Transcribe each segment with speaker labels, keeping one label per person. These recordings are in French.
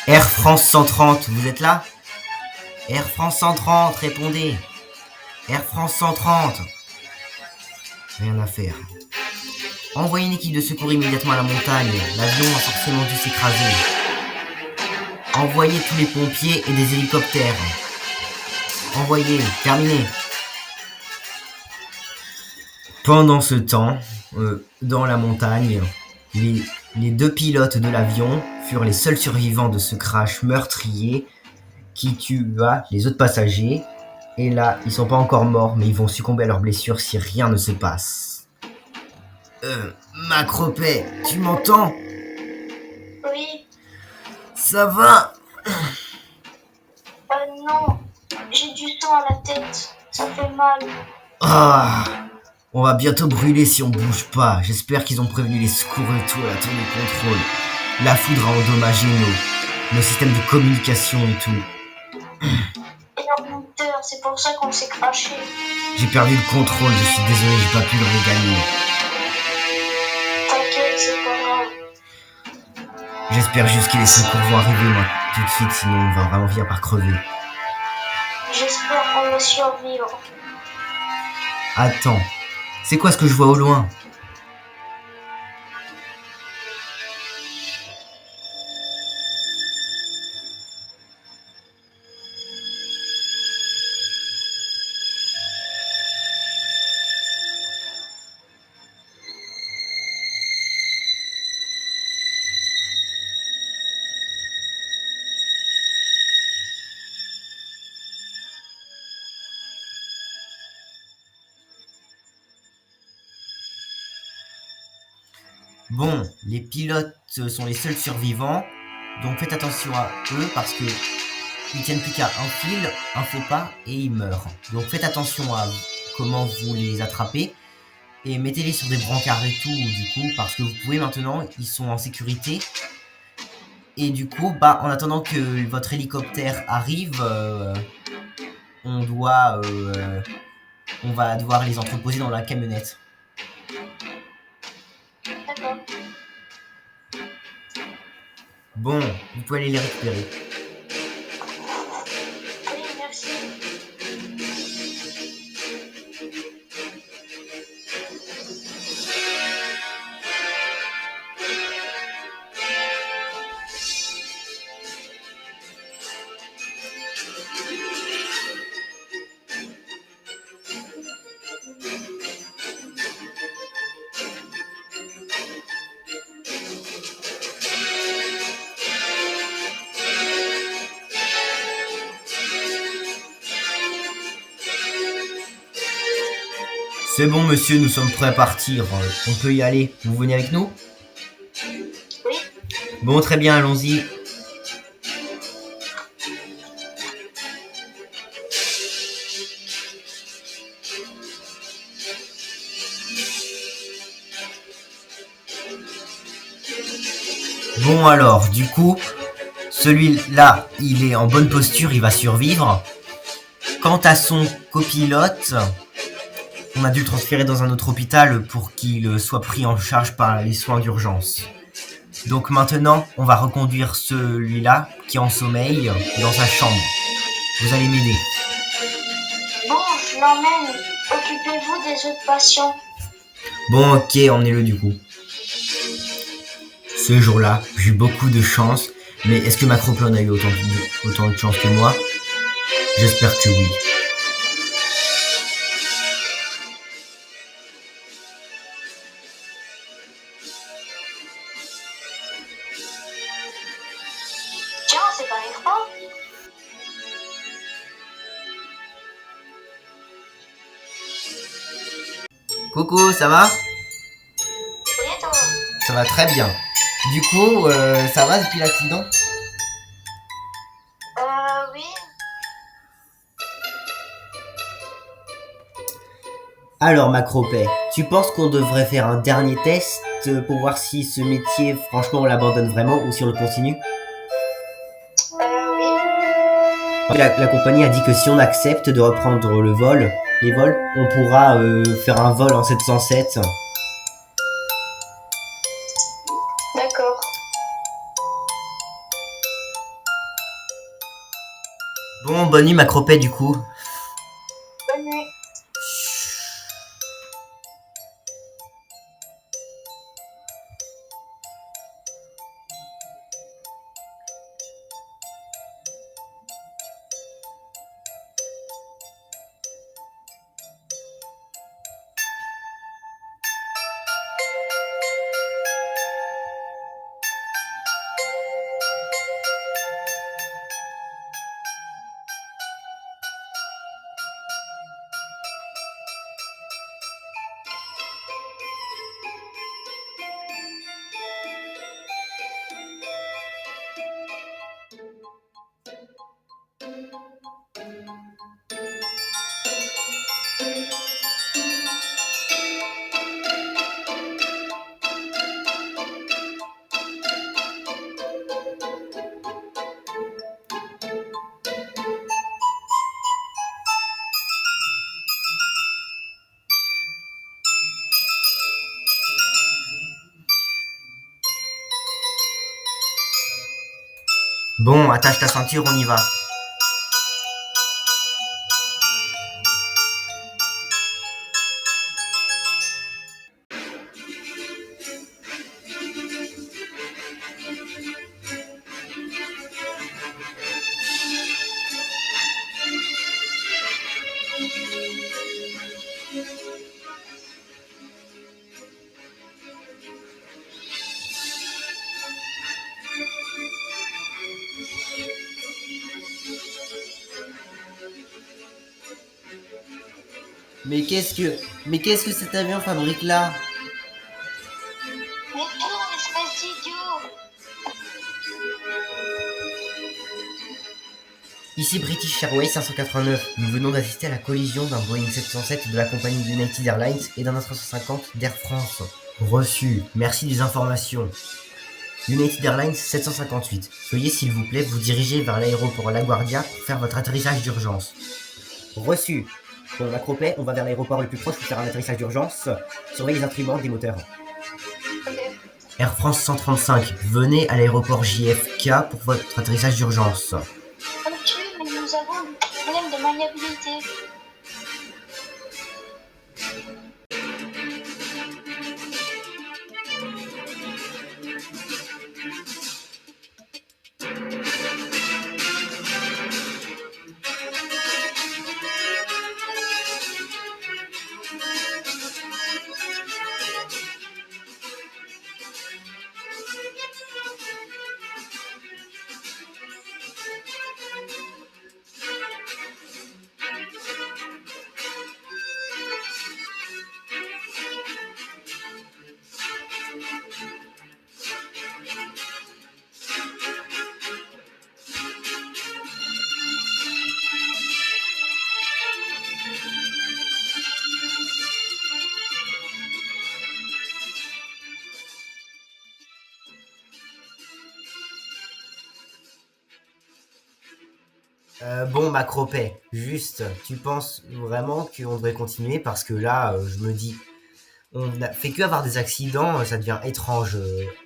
Speaker 1: Air France 130, vous êtes là? Air France 130, répondez. Air France 130. Rien à faire. Envoyez une équipe de secours immédiatement à la montagne. L'avion a forcément dû s'écraser. Envoyez tous les pompiers et des hélicoptères. Envoyez, terminé. Pendant ce temps, dans la montagne, les deux pilotes de l'avion furent les seuls survivants de ce crash meurtrier qui tua les autres passagers. Et là, ils sont pas encore morts, mais ils vont succomber à leurs blessures si rien ne se passe. Macropet, tu m'entends?
Speaker 2: Oui.
Speaker 1: Ça va?
Speaker 2: Non, j'ai du sang à la tête. Ça fait mal.
Speaker 1: Ah, on va bientôt brûler si on bouge pas. J'espère qu'ils ont prévenu les secours et tout à la tour de contrôle. La foudre a endommagé nos systèmes de communication et tout.
Speaker 2: Et l'ordinateur, c'est pour ça qu'on s'est craché.
Speaker 1: J'ai perdu le contrôle, je suis désolé, j'ai pas pu le regagner.
Speaker 2: T'inquiète, c'est pas grave.
Speaker 1: J'espère juste que les secours vont arriver, moi, tout de suite, sinon on va vraiment finir par crever.
Speaker 2: J'espère qu'on va survivre.
Speaker 1: Attends, c'est quoi ce que je vois au loin? Bon, les pilotes sont les seuls survivants, donc faites attention à eux parce que ils tiennent plus qu'à un fil, un faux pas et ils meurent. Donc faites attention à comment vous les attrapez et mettez-les sur des brancards et tout du coup parce que vous pouvez maintenant, ils sont en sécurité. Et du coup, en attendant que votre hélicoptère arrive, on va devoir les entreposer dans la camionnette.
Speaker 2: D'accord.
Speaker 1: Bon, vous pouvez aller les récupérer.
Speaker 2: Oui, merci.
Speaker 1: C'est bon, monsieur, nous sommes prêts à partir. On peut y aller. Vous venez avec nous?
Speaker 2: Oui.
Speaker 1: Bon, très bien, allons-y. Bon alors, du coup, celui-là, il est en bonne posture, il va survivre. Quant à son copilote, on a dû le transférer dans un autre hôpital pour qu'il soit pris en charge par les soins d'urgence. Donc maintenant, on va reconduire celui-là qui est en sommeil dans sa chambre. Vous allez m'aider.
Speaker 2: Bon, je l'emmène. Occupez-vous des autres patients.
Speaker 1: Bon, ok, emmenez-le du coup. Ce jour-là, j'ai eu beaucoup de chance, mais est-ce que Macropé en a eu autant de chance que moi? J'espère que oui.
Speaker 2: Tiens, c'est pas écran.
Speaker 1: Coucou, ça va?
Speaker 2: Oui, toi.
Speaker 1: Ça va très bien. Du coup, ça va depuis l'accident?
Speaker 2: Oui.
Speaker 1: Alors Macropé, tu penses qu'on devrait faire un dernier test pour voir si ce métier, franchement, on l'abandonne vraiment ou si on le continue?
Speaker 2: Oui.
Speaker 1: La compagnie a dit que si on accepte de reprendre les vols, on pourra faire un vol en 707.
Speaker 2: D'accord.
Speaker 1: bonne nuit Macropet du coup.
Speaker 2: Bonne nuit.
Speaker 1: Bon, attache ta ceinture, on y va. Mais qu'est-ce que cet avion fabrique là?
Speaker 2: Mais tourne, espèce d'idiot.
Speaker 1: Ici British Airways 589. Nous venons d'assister à la collision d'un Boeing 707 de la compagnie United Airlines et d'un A350 d'Air France. Reçu. Merci des informations. United Airlines 758. Veuillez s'il vous plaît vous diriger vers l'aéroport LaGuardia pour faire votre atterrissage d'urgence. Reçu. Bon, Macropet, on va vers l'aéroport le plus proche pour faire un atterrissage d'urgence. Surveillez les imprimantes des moteurs.
Speaker 2: Ok.
Speaker 1: Air France 135. Venez à l'aéroport JFK pour votre atterrissage d'urgence.
Speaker 2: Ok, mais nous avons des problèmes de maniabilité.
Speaker 1: Bon, Macropet, juste, tu penses vraiment qu'on devrait continuer? Parce que là, je me dis, on a fait que avoir des accidents, ça devient étrange.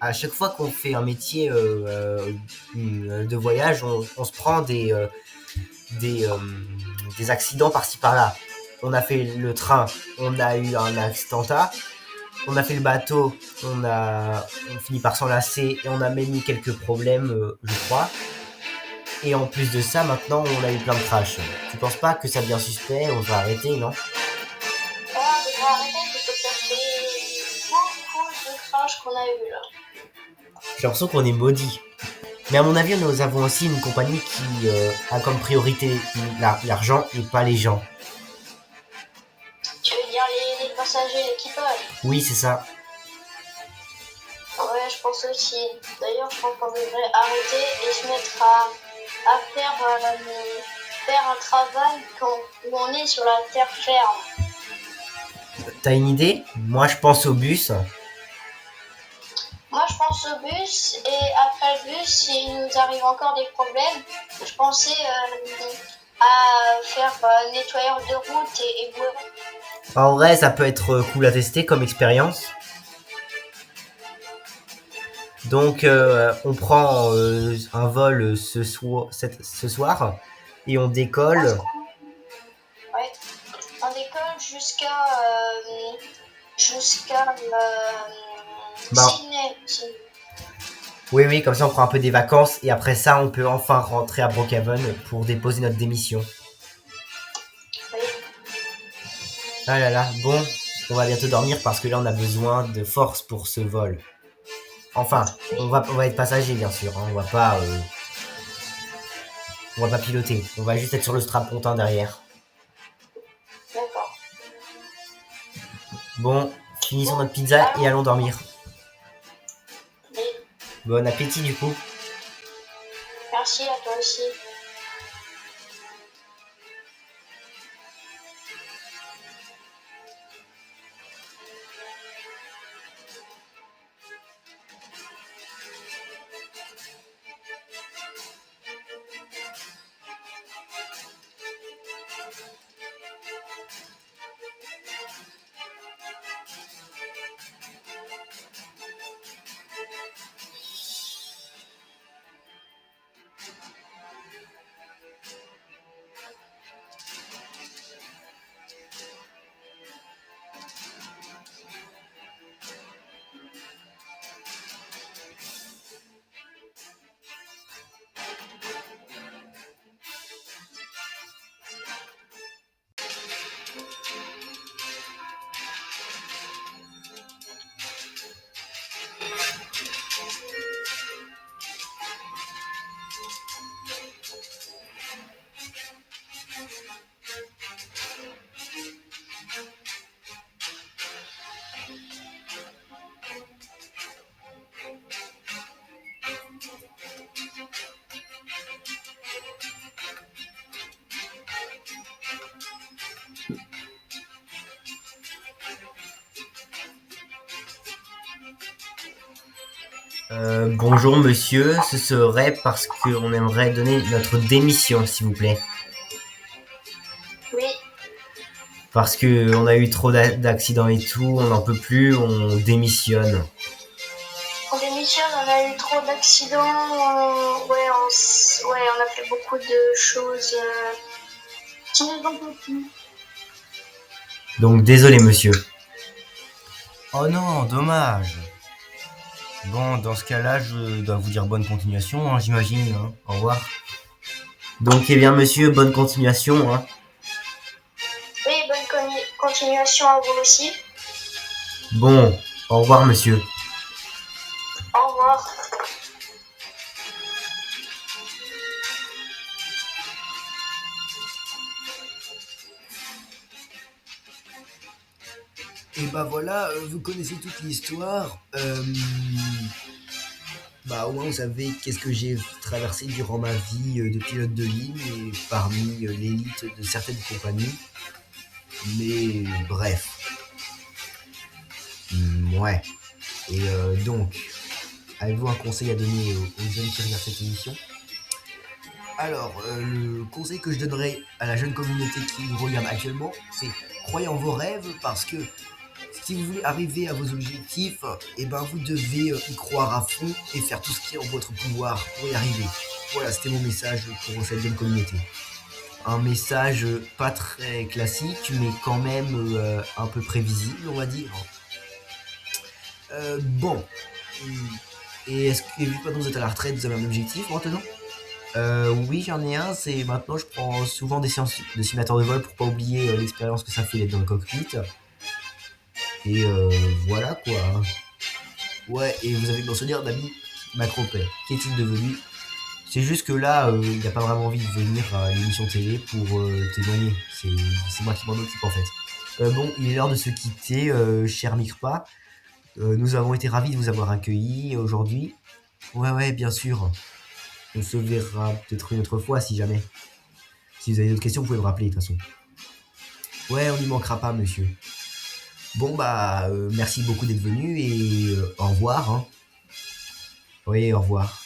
Speaker 1: À chaque fois qu'on fait un métier de voyage, on se prend des, euh, des accidents par-ci par-là. On a fait le train, on a eu un accidentat. On a fait le bateau, on finit par s'enlacer et on a même eu quelques problèmes, je crois. Et en plus de ça, maintenant, on a eu plein de crash. Tu penses pas que ça devient suspect? On va arrêter, non?
Speaker 2: Ah, on devrait arrêter parce que ça fait beaucoup de crash qu'on a eu là.
Speaker 1: J'ai l'impression qu'on est maudit. Mais à mon avis, nous avons aussi une compagnie qui a comme priorité l'argent et pas les gens.
Speaker 2: Tu veux dire les passagers, l'équipage?
Speaker 1: Oui, c'est ça.
Speaker 2: Ouais, je pense aussi. D'ailleurs, je pense qu'on devrait arrêter et se mettre à faire un travail où on est sur la terre ferme.
Speaker 1: T'as une idée? Moi, je pense au bus.
Speaker 2: Moi, je pense au bus et après le bus, s'il nous arrive encore des problèmes, je pensais à faire nettoyeur de route et éboueur.
Speaker 1: En vrai, ça peut être cool à tester comme expérience. Donc, on prend un vol ce soir Et on décolle.
Speaker 2: Ouais. On décolle jusqu'à
Speaker 1: Bah,
Speaker 2: Sydney.
Speaker 1: oui, comme ça on prend un peu des vacances et après ça on peut enfin rentrer à Brookhaven pour déposer notre démission.
Speaker 2: Oui.
Speaker 1: Ah là là, bon, on va bientôt dormir parce que là on a besoin de force pour ce vol. Enfin, on va être passager bien sûr, hein, on va pas piloter, on va juste être sur le strapontin derrière.
Speaker 2: D'accord.
Speaker 1: Bon, finissons
Speaker 2: Bon,
Speaker 1: notre pizza et
Speaker 2: allons.
Speaker 1: allons dormir.
Speaker 2: Oui.
Speaker 1: Bon appétit du coup.
Speaker 2: Merci à toi aussi.
Speaker 1: Bonjour monsieur, ce serait parce qu'on aimerait donner notre démission s'il vous plaît.
Speaker 2: Oui.
Speaker 1: Parce que on a eu trop d'accidents et tout, on n'en peut plus, on démissionne.
Speaker 2: On démissionne, on a eu trop d'accidents. Ouais, on a fait beaucoup de choses qui nous ont pas plu.
Speaker 1: Donc désolé monsieur. Oh non, dommage. Bon, dans ce cas-là, je dois vous dire bonne continuation, hein, j'imagine. Hein. Au revoir. Donc, eh bien, monsieur, bonne continuation. Hein.
Speaker 2: Oui, bonne continuation à vous aussi.
Speaker 1: Bon, au revoir, monsieur.
Speaker 2: Au revoir.
Speaker 3: Et bah voilà, vous connaissez toute l'histoire. Bah au moins vous savez qu'est-ce que j'ai traversé durant ma vie de pilote de ligne et parmi l'élite de certaines compagnies. Mais bref. Ouais. Et donc, avez-vous un conseil à donner aux jeunes qui regardent cette émission? Alors, le conseil que je donnerais à la jeune communauté qui nous regarde actuellement, c'est croyez en vos rêves parce que si vous voulez arriver à vos objectifs, eh ben vous devez y croire à fond et faire tout ce qui est en votre pouvoir pour y arriver. Voilà, c'était mon message pour cette jeune communauté. Un message pas très classique, mais quand même un peu prévisible, on va dire. Bon. Et est-ce que, vu que maintenant vous êtes à la retraite, vous avez un objectif maintenant? Oui, j'en ai un. C'est maintenant, je prends souvent des séances de simulateur de vol pour pas oublier l'expérience que ça fait d'être dans le cockpit. Et voilà quoi. Ouais, et vous avez mentionné un ami macro-père. Qu'est-il devenu? C'est juste que là, il n'a pas vraiment envie de venir à l'émission télé pour témoigner. C'est moi qui m'en occupe en fait. Bon, il est l'heure de se quitter, cher Mirpa. Nous avons été ravis de vous avoir accueillis aujourd'hui. Ouais, bien sûr. On se verra peut-être une autre fois si jamais. Si vous avez d'autres questions, vous pouvez me rappeler de toute façon. Ouais, on n'y manquera pas, monsieur. Bon, bah, merci beaucoup d'être venu et au revoir. Hein. Oui, au revoir.